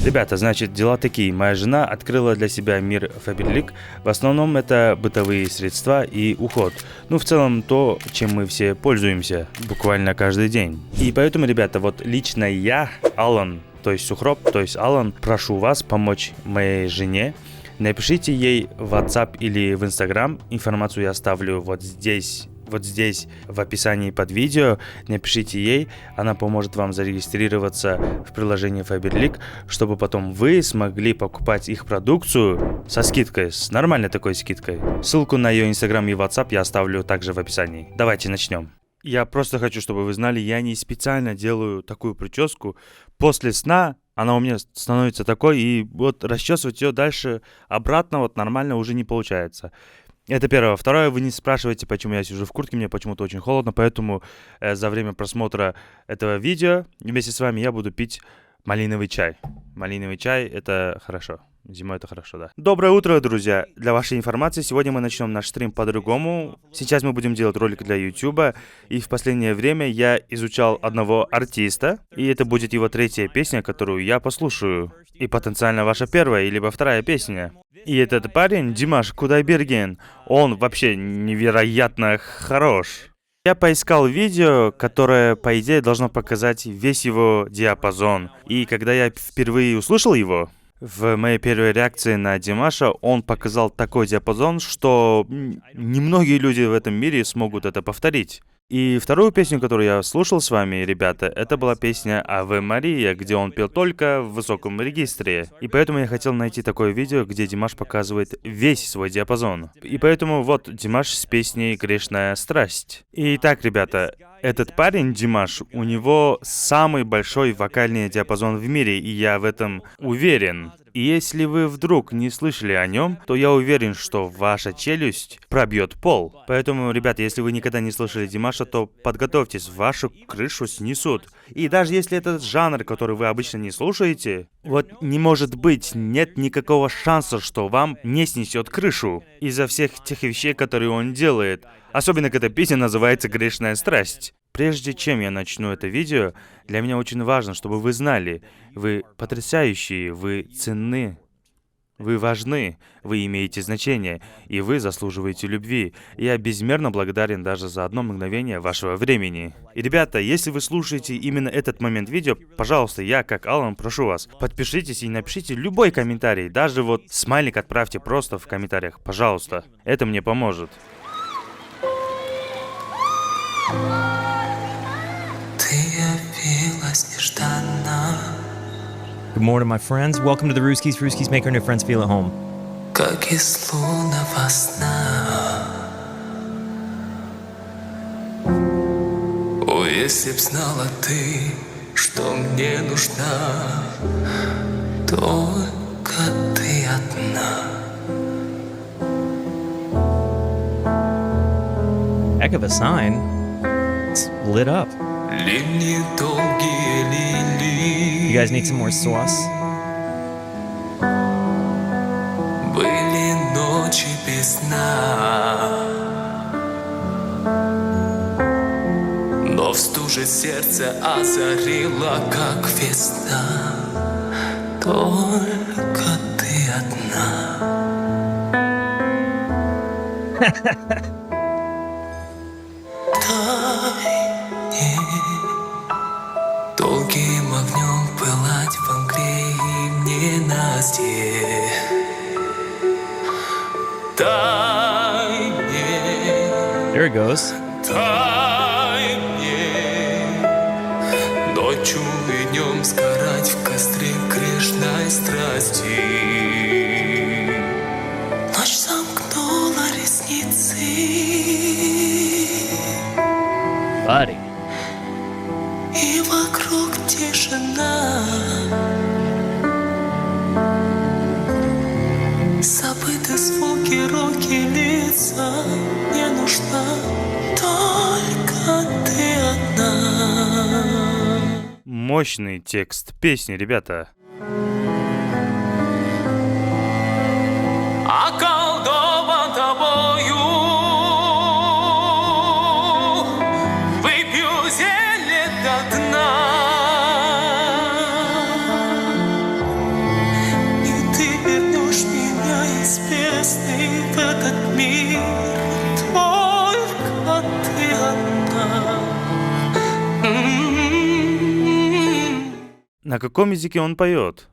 Ребята, значит, дела такие. Моя жена открыла для себя мир Faberlic. В основном это бытовые средства и уход. Ну, в целом, то, чем мы все пользуемся буквально каждый день. И поэтому, ребята, вот лично я, Алан, то есть Сухроб, то есть Алан, прошу вас помочь моей жене. Напишите ей в WhatsApp или в Instagram. Информацию я оставлю вот здесь в описании под видео. Напишите ей, она поможет вам зарегистрироваться в приложении Faberlic, чтобы потом вы смогли покупать их продукцию со скидкой, с нормальной такой скидкой. Ссылку на ее Instagram и WhatsApp я оставлю также в описании. Давайте начнем. Я просто хочу, чтобы вы знали, я не специально делаю такую прическу. После сна она у меня становится такой, и вот расчесывать ее дальше обратно вот нормально уже не получается. Это первое. Второе, вы не спрашиваете, почему я сижу в куртке, мне почему-то очень холодно, поэтому за время просмотра этого видео вместе с вами я буду пить малиновый чай. Малиновый чай — это хорошо. Зимой это хорошо, да. Доброе утро, друзья! Для вашей информации, сегодня мы начнем наш стрим по-другому. Сейчас мы будем делать ролик для YouTube, и в последнее время я изучал одного артиста, и это будет его третья песня, которую я послушаю. И потенциально ваша первая, или вторая песня. И этот парень, Димаш Кудайберген, он вообще невероятно хорош. Я поискал видео, которое, по идее, должно показать весь его диапазон. И когда я впервые услышал его, в моей первой реакции на Димаша он показал такой диапазон, что немногие люди в этом мире смогут это повторить. И вторую песню, которую я слушал с вами, ребята, это была песня «Аве Мария», где он пел только в высоком регистре. И поэтому я хотел найти такое видео, где Димаш показывает весь свой диапазон. И поэтому вот Димаш с песней «Грешная страсть». Итак, ребята, этот парень, Димаш, у него самый большой вокальный диапазон в мире, и я в этом уверен. И если вы вдруг не слышали о нем, то я уверен, что ваша челюсть пробьет пол. Поэтому, ребята, если вы никогда не слышали Димаша, то подготовьтесь, вашу крышу снесут. И даже если этот жанр, который вы обычно не слушаете, вот не может быть, нет никакого шанса, что вам не снесет крышу из-за всех тех вещей, которые он делает. Особенно, когда песня называется «Грешная страсть». Прежде чем я начну это видео, для меня очень важно, чтобы вы знали, вы потрясающие, вы ценны, вы важны, вы имеете значение, и вы заслуживаете любви. Я безмерно благодарен даже за одно мгновение вашего времени. И, ребята, если вы слушаете именно этот момент видео, пожалуйста, я, как Алан, прошу вас, подпишитесь и напишите любой комментарий, даже вот смайлик отправьте просто в комментариях, пожалуйста. Это мне поможет. Good morning, my friends. Welcome to the Rooskies. Rooskies make our new friends feel at home. Как из лунного сна. О, если б знала ты, что мне нужна, только ты одна. Heck of a sign. It's lit up. Линии долгие лилии. You guys need some more sauce? Были ночи без сна, но в стуже сердце озарила, как весна. Только ты одна. Долгим огнем пылать в мгле и ненастье. Дай мне, There it goes. дай мне ночью и днем сгорать в костре грешной страсти. Ночь замкнула ресницы. Buddy. И вокруг тишина. Забыты звуки, руки, лица. Не нужна только ты одна. Мощный текст песни, ребята. Околдован тобою. Выпью зелье до дна. На каком языке он поет?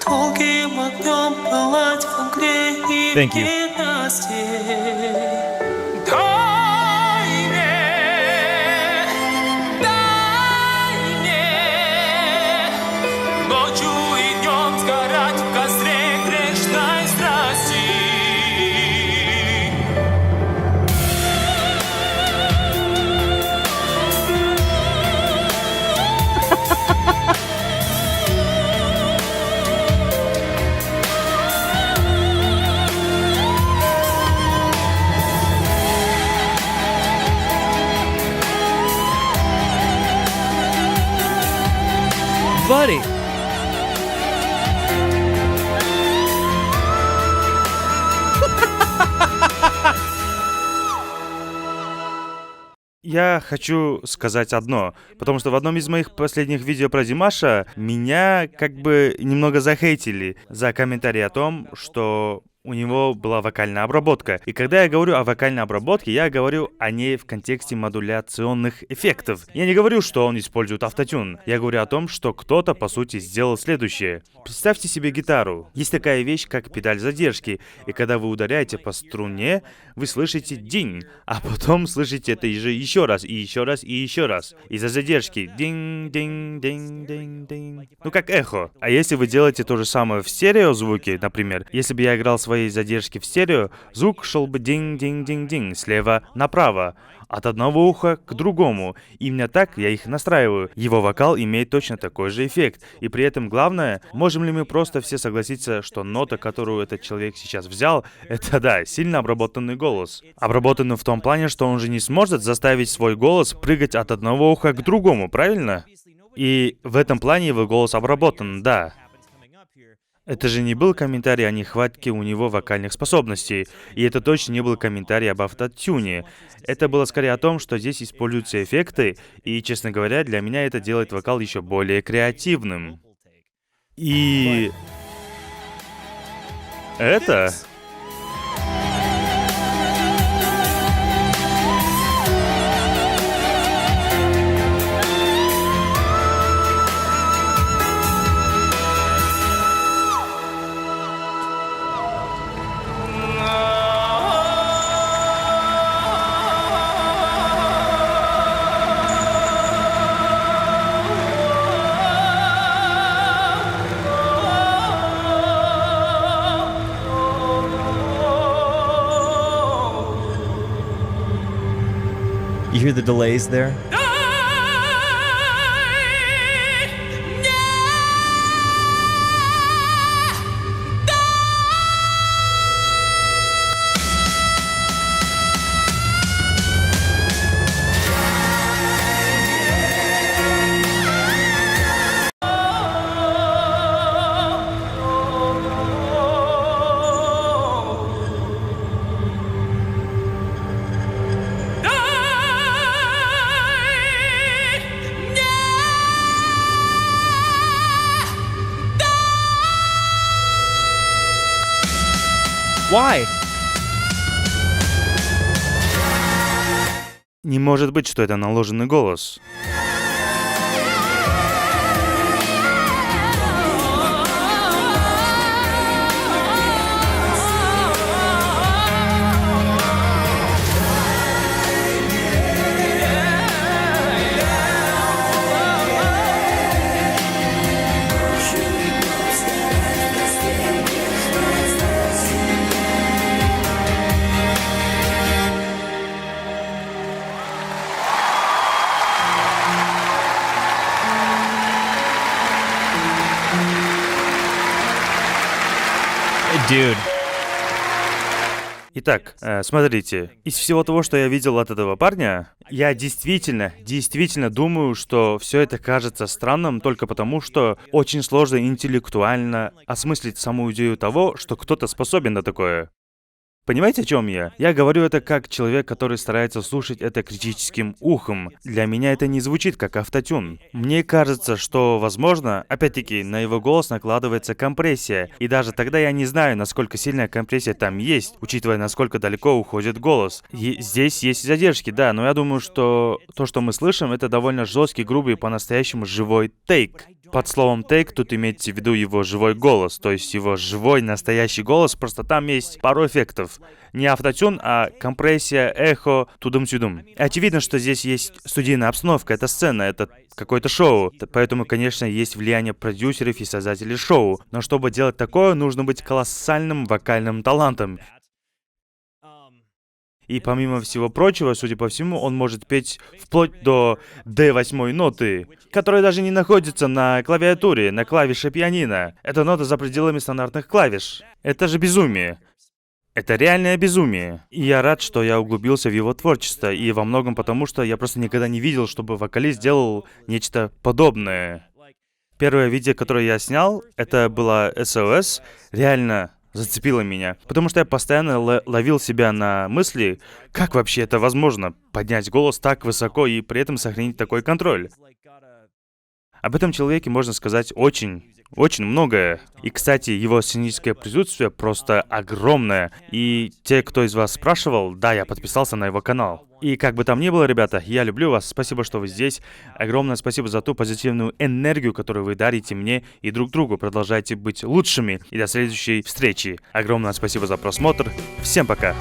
Долгим огнем пылать в мгле и Thank you. ненастье. Дай мне ночью и днем сгорать в костре грешной страсти. Buddy! Я хочу сказать одно, потому что в одном из моих последних видео про Димаша меня как бы немного захейтили за комментарий о том, что у него была вокальная обработка. И когда я говорю о вокальной обработке, я говорю о ней в контексте модуляционных эффектов. Я не говорю, что он использует автотюн. Я говорю о том, что кто-то, по сути, сделал следующее. Представьте себе гитару. Есть такая вещь, как педаль задержки. И когда вы ударяете по струне, вы слышите динь, а потом слышите это же еще раз, и еще раз, и еще раз. Из-за задержки. Динь-динь-динь-динь-динь. Ну, как эхо. А если вы делаете то же самое в стереозвуке, например, если бы я играл свои задержки в стерео, звук шел бы динь-динь-динь-динь, слева направо, от одного уха к другому. Именно так я их настраиваю. Его вокал имеет точно такой же эффект. И при этом главное, можем ли мы просто все согласиться, что нота, которую этот человек сейчас взял, это, да, сильно обработанный голос. Обработанный в том плане, что он же не сможет заставить свой голос прыгать от одного уха к другому, правильно? И в этом плане его голос обработан, да. Это же не был комментарий о нехватке у него вокальных способностей. И это точно не был комментарий об автотюне. Это было скорее о том, что здесь используются эффекты, и, честно говоря, для меня это делает вокал еще более креативным. И... это... You hear the delays there? Why? Не может быть, что это наложенный голос. Dude. Итак, смотрите, из всего того, что я видел от этого парня, я действительно думаю, что все это кажется странным только потому, что очень сложно интеллектуально осмыслить саму идею того, что кто-то способен на такое. Понимаете, о чем я? Я говорю это как человек, который старается слушать это критическим ухом. Для меня это не звучит как автотюн. Мне кажется, что, возможно, опять-таки, на его голос накладывается компрессия. И даже тогда я не знаю, насколько сильная компрессия там есть, учитывая, насколько далеко уходит голос. Здесь есть задержки, да, но я думаю, что то, что мы слышим, это довольно жесткий, грубый, по-настоящему живой тейк. Под словом «тейк» тут имеется в виду его живой голос, то есть его живой, настоящий голос, просто там есть пару эффектов. Не автотюн, а компрессия, эхо, тудум-сюдум. Очевидно, что здесь есть студийная обстановка, это сцена, это какое-то шоу. Поэтому, конечно, есть влияние продюсеров и создателей шоу. Но чтобы делать такое, нужно быть колоссальным вокальным талантом. И помимо всего прочего, судя по всему, он может петь вплоть до D8 ноты, которая даже не находится на клавиатуре, на клавише пианино. Это нота за пределами стандартных клавиш. Это же безумие. Это реальное безумие. И я рад, что я углубился в его творчество, и во многом потому, что я просто никогда не видел, чтобы вокалист делал нечто подобное. Первое видео, которое я снял, это было SOS. Реально зацепило меня. Потому что я постоянно ловил себя на мысли, как вообще это возможно, поднять голос так высоко и при этом сохранить такой контроль. Об этом человеке можно сказать очень многое. И, кстати, его сценическое присутствие просто огромное. И те, кто из вас спрашивал, да, я подписался на его канал. И как бы там ни было, ребята, я люблю вас, спасибо, что вы здесь. Огромное спасибо за ту позитивную энергию, которую вы дарите мне и друг другу. Продолжайте быть лучшими. И до следующей встречи. Огромное спасибо за просмотр. Всем пока.